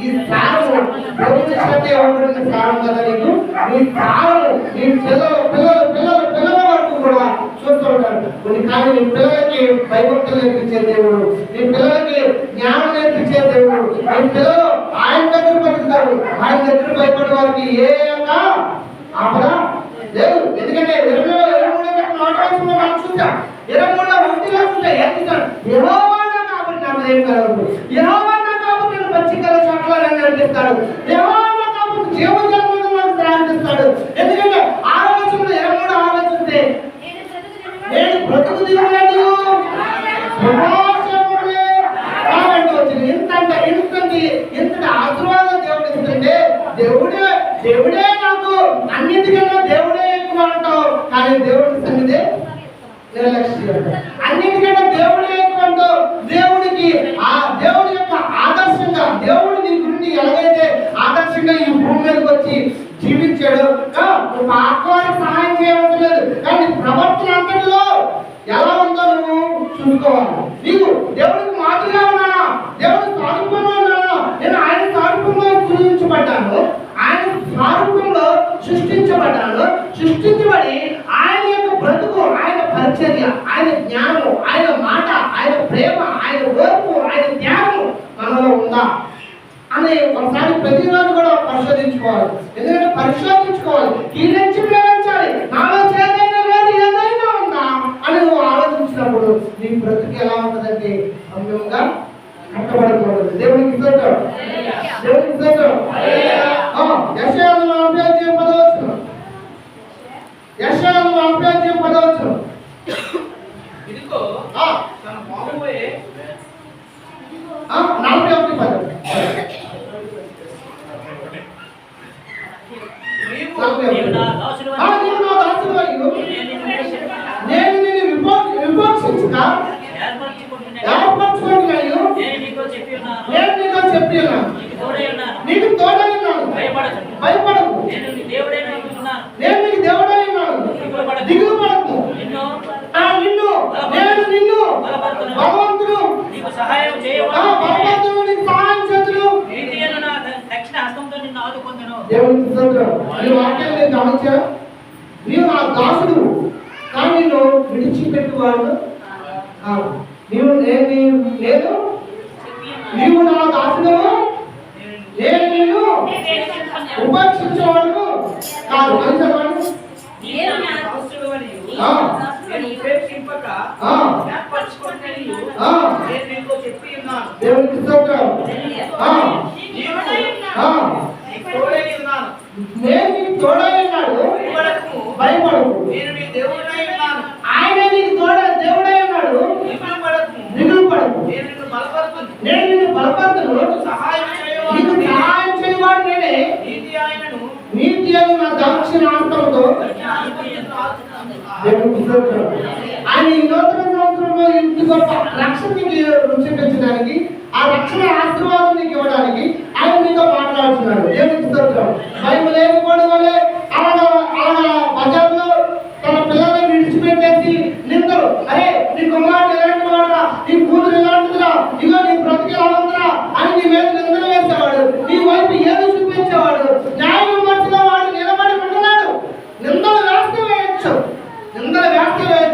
ఈ సారము దేవుని చేత ఇవ్వబడిన సారం కదా నీకు. ఈ సారము నీ పిల్లల వరకు కూడా చూస్తూ ఉంటారు. కొన్ని కానీ నీ పిల్లలకి భయభక్తులు నేర్పించే దేవుడు, నీ పిల్లలకి జ్ఞానం నేర్పించే దేవుడు. నీ పిల్లలు ఆయన దగ్గర బతుకుతారు. ఆయన దగ్గర భయపడే వారికి ఏ ఆపద లేదు. ఎందుకంటే 23 మాట్లాడుతున్నా మనం చూస్తాం. 23:1 చూస్తే ఏం చూస్తాడు? యెహోవా నా కాపరి, నాకు ఏం కలగదు. యెహోవా నా కాపరి, నేను పచ్చికల చోట్ల నడిపిస్తాడు. యెహోవా నా కాపరి, జీవజలములను నాకు త్రాగిస్తాడు. ఎందుకంటే 6వ వచనంలో 23:6 చూస్తే నేను బ్రతుకు దిగులేదు ఇంతటి ఆశీర్వాదం దేవుడు ఇస్తుంటే దేవుడే నాకు అన్నిటికన్నా దేవుడే ఎక్కువ అంటావు. కానీ దేవుడి సన్నిధి నిర్లక్ష్యం. అన్నిటికన్నా దేవుడే ఎక్కువ అంటావు. దేవుడికి ఆ దేవుడి యొక్క ఆదర్శంగా దేవుడు నీ గురించి ఎలాగైతే ఆదర్శంగా ఈ భూమి మీదకి వచ్చి జీవించాడు. నువ్వు ఆత్మకి సహాయం చేయవలసి లేదు, కానీ ప్రవర్తన అంతటిలో ఎలా ఉందో నువ్వు చూసుకోవాలి. నీకు దేవుడికి మాదిరిగా ఉన్నానా, దేవుడి స్వరూపంలో ఉన్నానా? నేను ఆయన స్వరూపంలో సృష్టించబడ్డాను, ఆయన స్వరూపంలో సృష్టించబడి ఆయన యొక్క బ్రతుకు, ఆయన పరిచర్య, ఆయన జ్ఞానము, ఆయన మాట, ఆయన ప్రేమ, ఆయన ఓర్పు, ఆయన త్యాగము మనలో ఉందా అని ఒకసారి ప్రతిరోజు కూడా పరిశోధించుకోవాలి. ఎందుకంటే పరిశోధించుకోవాలి, కీలించి ప్రేమించాలి. నాలో చేదైనా లేదు, ఏదైనా ఉందా అని నువ్వు ఆలోచించినప్పుడు నీ బ్రతుకు ఎలా ఉంటుందంటే అమ్మంగా కట్టబడకూడదు. దేవునికి స్తోత్రం, దేవునికి స్తోత్రం. యెషయా 40:10 యెషయా 40:10 ఇదిగో తన బాబుయే 41:10 నేను నిన్ను విమోచించుట ఏర్పరచుకుంటున్నాను, నేను నీతో చెప్పి ఉన్నాను, నీకు తోడై ఉన్నాను, భయపడకు, నేను నీకు దేవుడై ఉన్నాను, దిగులు పడకు, నిన్ను భగవంతుడు నీకు సహాయం చేతులు దేవునికి స్తోత్రం. ఈ వాక్యాన్ని నేను గమనించా. నీవు నా దాసుడు, కానీ నిన్ను విడిచిపెట్టువాడు నీవు నా దాసుడు, నేను నిన్ను ఉపేక్షించేవాడు కాదు. దేవునికి స్తోత్రం. నేను నీకు తోడై ఉన్నాడు, భయపడకు, ఆయన నీకు దేవుడై ఉన్నాడు, దిగులు పడకు, నేను నిన్ను బలపరుతును, నీకు సహాయం చేయవాడు నేనే, నీతి అయిన నా దక్షిణాంతంతో. ఆయన ఈ నూతన సంవత్సరంలో ఇంత గొప్ప రక్షణ రుచించడానికి, ఆ రక్షణ ఆశీర్వాదం నీకు ఇవ్వడానికి ఆయన నీతో మాట్లాడుతున్నాడు. దేవునికి స్తోత్రం. బైబిల్ లేకపోవడం వల్లే అలాగా బజార్లో తన పిల్లల్ని విడిచిపెట్టేసి నిందరు, అరే నీ కుమారుడు ఎలాంటి వాడురా, నీ కూతురు ఎలాంటిదిరా, ఇగో నీ బ్రతికి ఎలా ఉందిరా అని నీ మీద నిందలు వేసేవాడు, నీ వైపు ఏదో చూపించేవాడు. న్యాయ విమర్శలో వాడు నిలబడి ఉంటున్నాడు. నిందలు వేస్తే వేయచ్చు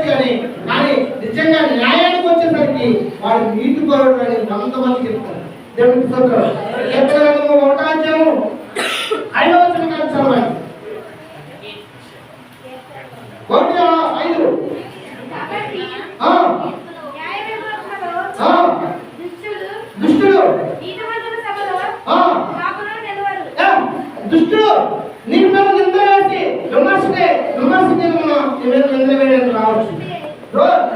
అని, కానీ నిజంగా న్యాయానికి వచ్చేసరికి వాడు నీతి పరుడు అని 100 మంది చెప్తారు. దేవునికి స్తోత్రం. 1:5 చదవండి. 1:5 దుష్టుడు నీ మీద నింద వేసి విమర్శ రావచ్చు.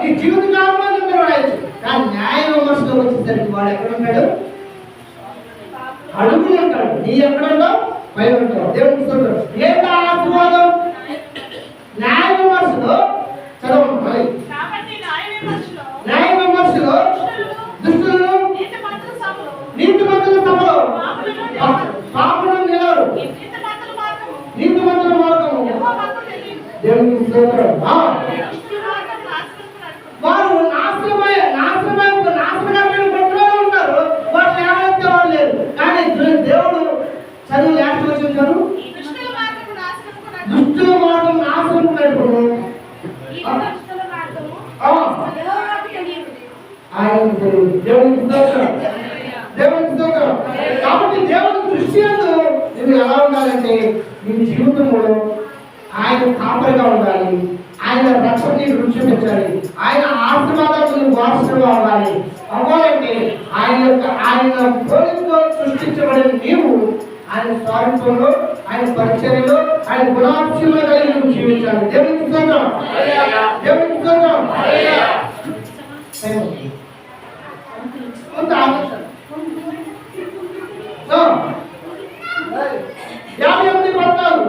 నీ జీవిత కాలంలో నింద రాయొచ్చు, కానీ న్యాయ విమర్శలో వచ్చేసరికి వాడు ఎక్కడ ఉంటాడు? అడుగులు ఉంటాడు. నీ ఎక్కడ ఉంటావు? పైన ఉంటావు. దేవునికి స్తోత్రం. ఏంటి ఆశీర్వాదం? న్యాయ విమర్శలో చదవండి. న్యాయ విమర్శలో దుష్టులను, నీతిమంతుల సభలో పాపులను నిలవరు, నీతిమంతుల మార్గము. దేవునికి స్తోత్రం. వారు నాశనమైన ఉంటారు, వారు ఏమైతే వాళ్ళు లేదు. కానీ చూశారు? దుష్టుల మార్గము నాశనమునకు దుష్టుల మార్గం నాశనమునకు ఈ దుష్టుల మార్గము యెహోవాకు తెలియదు. ఆయన తెలియదు. దేవునికి స్తోత్రం. దేవునికి స్తోత్రం. కాబట్టి దేవుని దృష్టి యందు నువ్వు ఎలా ఉండాలంటే నీ జీవితంలో ఆయన కాపరిగా ఉండాలి. ఆయన రక్షణ నీకు రుచి చూపించాలి. ఆయన ఆశీర్వాదాలు నువ్వు వారసులుగా అవ్వాలి. అవ్వాలంటే ఆయన పోలికతో సృష్టించబడిన నీవు ఆయన స్వార్థంలో, ఆయన పరిచర్యలో, ఆయన గుణాక్షులుగా కలిగి నువ్వు జీవించాలి. దేవునికి స్తోత్రం. దేవునికి స్తోత్రం. కొంత ఆలోచన 58 పడతారు.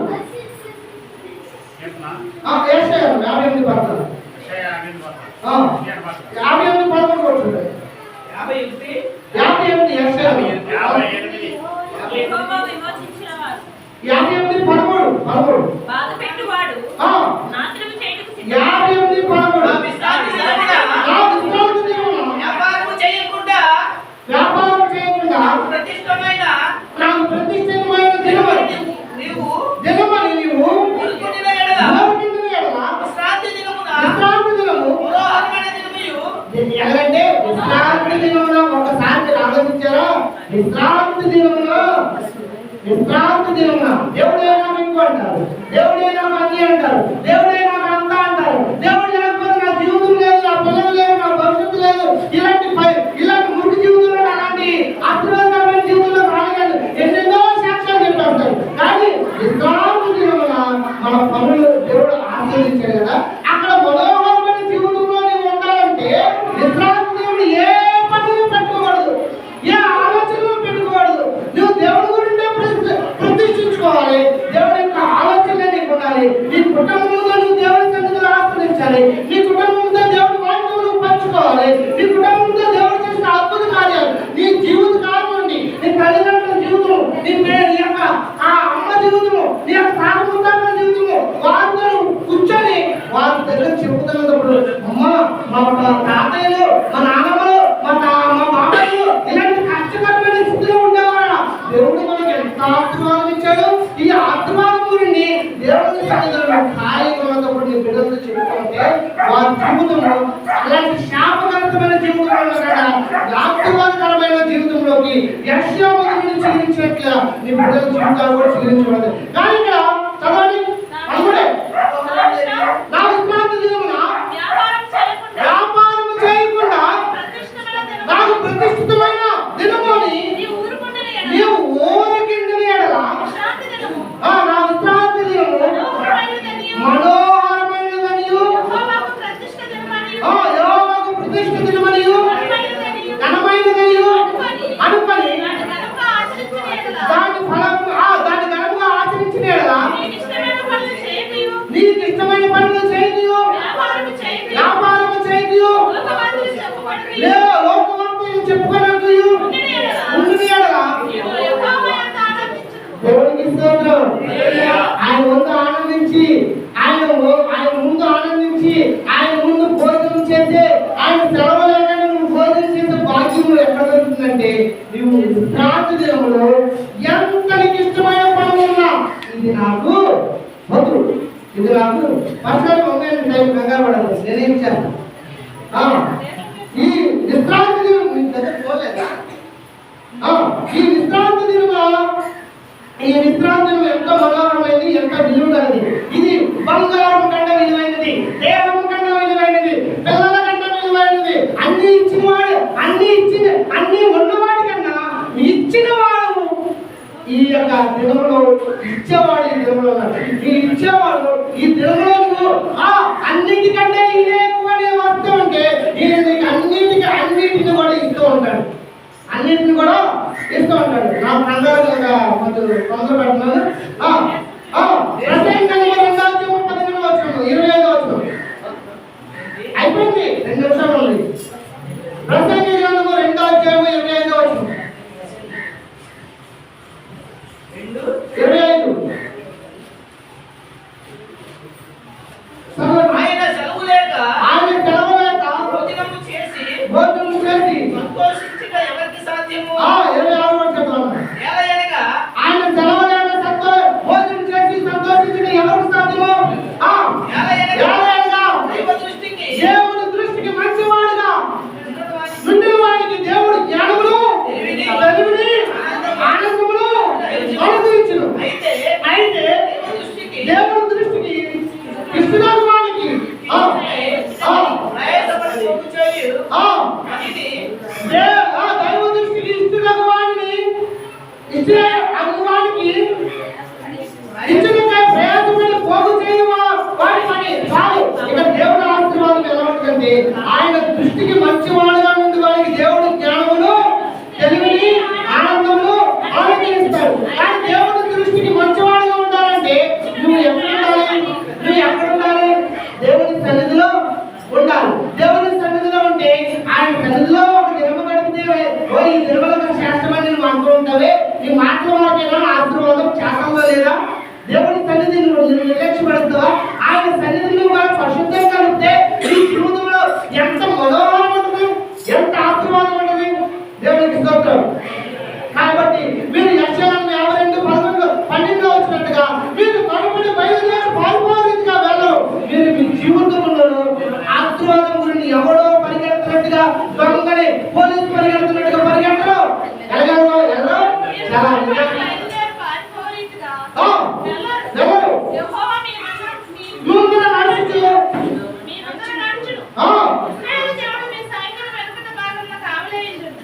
ఏషయ 58 పడతారు. 58 పడతారు కొట్టుకుంటారు. 58 ఏషయ 58 13 బాధపెట్టువాడు నాశనము చేయుటకు 58 13 వ్యాపారము చేయకుండా వ్యాపారం చేయకుండా ప్రతిష్టమైన నాకు ప్రతిష్ఠితమైన దినమని నీవు ఊరుకుంటున్న ఎడల విశ్రాంతి దినమున విశ్రాంతి దినము మనోహరమైన దినముయు ఎలాగంటే విశ్రాంతి దినమున ఒకసారి ఆలోచించారా? విశ్రాంతి దినమున దేవుడే నాకు ఇంకో అంటారు, దేవుడే నాకు అన్ని అంటారు, దేవుడే నాకు అంతా అంటారు. దేవుడు లేకపోతే నా జీవితం లేదు, నా పిల్లలు లేదు, నా భవిష్యత్తు లేదు. ఇలాంటి మురికి జీవితంలో అలాంటి ఆశీర్వాదకరమైన జీవితంలో రాలేదు. ఎన్నెన్నో సాక్ష్యాలు చెప్పేస్తారు. కానీ విశ్రాంతి దినమున మన పనులు దేవుడు ఆశీర్వదించాడు కదా. అక్కడ మనోహరమైన జీవితంలో నీవు ఉండాలంటే విశ్రాంతి దేవుడు ఏ పనులు పెట్టుకోకూడదు, ఏ ఆలోచనలు పెట్టుకోకూడదు. నువ్వు దేవుడి గురించి ప్రతిష్ఠించుకోవాలి. దేవుడి యొక్క ఆలోచన నీకు ఉండాలి. నీ కుటుంబంలో నువ్వు దేవుడి సన్నిధిలో ఆస్వాదించాలి. నీ కుటుంబంతో దేవుడి వాక్యం నువ్వు పంచుకోవాలి. నీ కుటుంబంతో దేవుడు చేసిన అద్భుత కార్యాలు, నీ జీవిత కాలం నుండి నీ తల్లిదండ్రుల జీవితం, నీ యొక్క ఆ అమ్మ జీవితము, నీ యొక్క తాతముత్తాతల జీవితము, వారితో కూర్చొని వారి దగ్గర చెబుతున్నప్పుడు అమ్మ మా తాతయ్యలు, మా నాన్నమ్మలు, మా మామయ్యలు ఇలాంటి కష్టకరమైన స్థితిలో ఉండేవారు. దేవుడు మనకి ఎంత ఆశీర్వాదం ఇచ్చాడు. ఈ ఆశీర్వాదం గురించి దేవుడి సన్నిధిలో ఖాళీగా ఉన్నప్పుడు నీ బిడ్డలతో చెప్పుకుంటే వారి జీవితంలో అలాంటి శాపగ్రస్తమైన జీవితంలో కదా ఆశీర్వాదకరమైన జీవితంలోకి యెషయాను గురించి చిగురించినట్లుగా నీ బిడ్డల జీవితాలు కూడా చిగురించబడదు. కానీ ఇక్కడ చదవండి అందుకే నా విశ్రాంతి దినమున వ్యాపారం చేయకుండా నాకు ప్రతిష్ఠితమైన దినమని నీవు ఊరకిందని ఎడల నా విశ్రాంతి దినము మనోహరమైనదనియు యెహోవాకు ప్రతిష్ఠ దినమనియు ఘనమైనదనియు అనుకొని దాని ఘనముగా ఆచరించిన ఎడల నీకు ఇష్టమైన పనులు చేయనియు వ్యాపారము చేయనియు లేదా లోకవంతులు చెప్పుకోనట్టు ఉండుని ఎడల దేవునికి స్తోత్రం. ఆయన ముందు ఆనందించి ఆయన ముందు ఆనందించి ఆయన ముందు భోజనం చేసే ఆయన సెలవు లేకుండా నువ్వు భోజనం చేసే భాగ్యం ఎక్కడ దొరుకుతుందంటే నువ్వు విశ్రాంతి దినములో ఎంత నీకు ఇష్టమైన పనులు ఉన్నా ఇది నాకు వద్దు, ఇది నాకు పర్సనల్ ఉందని టైం కంగారు పడదు, నేనేం చేస్తాను. ఈ విశ్రాంతి దినం మీ దగ్గర పోలేదా? ఈ విశ్రాంతి దినం ఎంతో మనోహరమైనది, ఎంత విలువైనది. ఇది బంగారం కంటే విలువైనది, దేవం కంటే విలువైనది, పిల్లల కంటే విలువైనది. అన్ని ఉన్నవాడి కన్నా ఇచ్చిన వాడు ఈ యొక్క దినంలో ఇచ్చేవాడు. ఈ దినంలో ఈ ఇచ్చేవాడు ఈ దినంలో నువ్వు అన్నిటికంటే ఇదే ఎక్కువ వస్తూ ఉంటే నీకు అన్నిటిని కూడా ఇస్తూ ఉంటాడు. అన్నింటిని కూడా ఇస్తూ ఉంటాడు. నా కంగారు కొంచెం తొందర పెడుతున్నాను. 25 అయిపోయింది, 2 నిమిషాలు ఉంది. ప్రసంగి గ్రంథము 2వ అధ్యాయము 25వ వచనం. 25 ఆయన సెలవు లేక భోజనము చేసి సంతోషించక ఎవరికి సాధ్యము? 26వ వచనం. ఎలయనగా ఆయన సెలవు లేక ఇచ్చే అనువానికి ఇచ్చిన ప్రయాసపడి పోగు చేయవా వాడి పని చాలు. ఇక దేవుడి ఆశీర్వాదం ఎలా ఉంటుందంటే ఆయన దృష్టికి మంచివాడుగా నుండి వాడికి దేవుడు జ్ఞానమును తెలివిని ఆనందమును ఆనందిస్తాడు. కానీ దేవుడి దృష్టికి మంచివాడుగా ఉండాలంటే నువ్వు ఎక్కడ ఉండాలి? నువ్వు ఎక్కడ ఉండాలి? దేవుడి సన్నిధిలో ఉండాలి. దేవుడి సన్నిధిలో ఉంటే ఆయన సన్నిధిలో ఒక దినము గడిపితే ఓ ఈ దినములకు శాస్త్రమని నువ్వు అంటూ ఉంటావే, నీ మాటల వరకైనా ఆశీర్వాదం చేస్తావా లేదా? దేవుడి సన్నిధి నువ్వు నిర్లక్ష్యపడుతావా? ఆయన సన్నిధి నువ్వు పరిశుద్ధంగా కలిపితే నీ జీవితంలో ఎంత మనోహరం ఉంటుంది, ఎంత ఆశీర్వాదం ఉంటుంది. దేవుడికి స్తోత్రం. కాబట్టి మీరు యెషయా 52:11-12 వచ్చినట్టుగా మీరు కనుగొని బయలుదేరి పాల్గొనేదిగా వెళ్ళరు. మీరు మీ జీవితంలో ఆశీర్వాదం గురించి ఎవడో పరిగెడుతున్నట్టుగా, దొంగని పోలీసు పరిగెడుతున్నట్టుగా పరిగెట్టరు. ఎలాగో ఎలా చాలా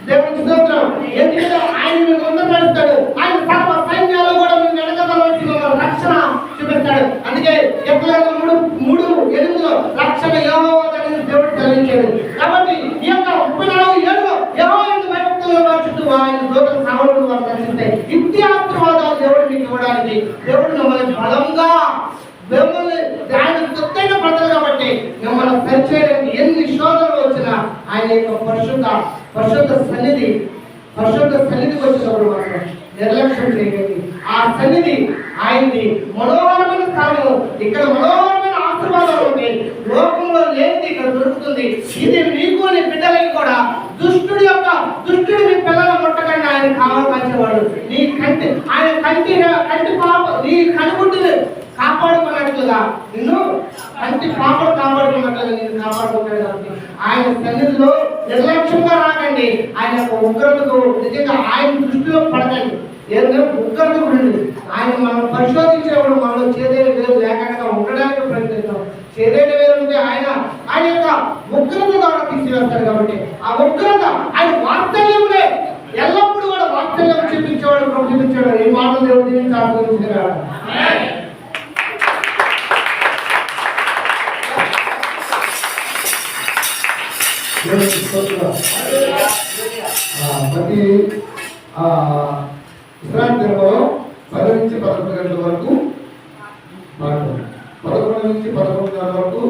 దేవునికి స్తోత్రం. ఎందుకంటే ఆయన మీకు ముందు నడుస్తాడు. ఆయన సర్వ సైన్యాలు కూడా మీ వెనకాల రక్షణ చూపిస్తాడు. అందుకే ఎప్పుడైనా 3:8 రక్షణ యెహోవాదని దేవుడు చెల్లించాడు. కాబట్టి ఈ యొక్క 34 ఏళ్ళు యెహోవాను భయభక్తులుగా చుట్టూ ఆయన దూతల సామర్థ్యం వారు రక్షిస్తాయి. ఇంటి ఆశీర్వాదాలు దేవుడు మీకు ఇవ్వడానికి దేవుడు మిమ్మల్ని బలంగా మిమ్మల్ని ఆయన సొత్తైన ప్రజలు కాబట్టి మిమ్మల్ని సరిచేయడానికి ఎన్ని శోధనలు వచ్చినా ఆయన యొక్క పరిశుద్ధ సన్నిధికి వచ్చినప్పుడు మాత్రం నిర్లక్ష్యం చేయకండి. ఆ సన్నిధి ఆయన్ని మనోహరమైన స్థానం, ఇక్కడ మనోహరమైన ఆశీర్వాదాలు ఉంటాయి. లోకంలో లేనిది ఇక్కడ దొరుకుతుంది. ఇది మీకు నీ బిడ్డలకి కూడా దుష్టుడు మీ పిల్లల ముట్టకండి. ఆయన కావాల్సినవాడు నీ కంటి పాప నీ కనుగుడ్డుని కాపాడుకున్నట్లుగా నిన్ను కంటి పాపలు కాపాడుకున్నట్లుగా నేను కాపాడుకుంటాడు. కాబట్టి ఆయన సన్నిధిలో నిర్లక్ష్యంగా రాకండి. ఆయన యొక్క ఉగ్రతకు నిజంగా ఆయన దృష్టిలో పడకండి. ఏదైనా ఉగ్రత గురించి ఆయన మనం పరిశోధించేవాడు మనలో చేదైన వేరు లేకుండా ఉండడానికి ప్రయత్నిస్తాం. చేదైన వేరు ఉంటే ఆయన యొక్క ఉగ్రత ద్వారా తీసివేస్తాడు. కాబట్టి ఆ ఉగ్రత ఆయన వాత్సల్యములే ఎల్లప్పుడూ కూడా వాత్సల్యం చూపించేవాడు, ప్రభు చూపించేవాడు. ఈ మాటలు దేవుడు దీనికి ఆస్వాదించగలడు. ప్రతి విశ్రాంతి దినంలో 10 నుంచి 11 గంటల వరకు 11 నుంచి 11:30 వరకు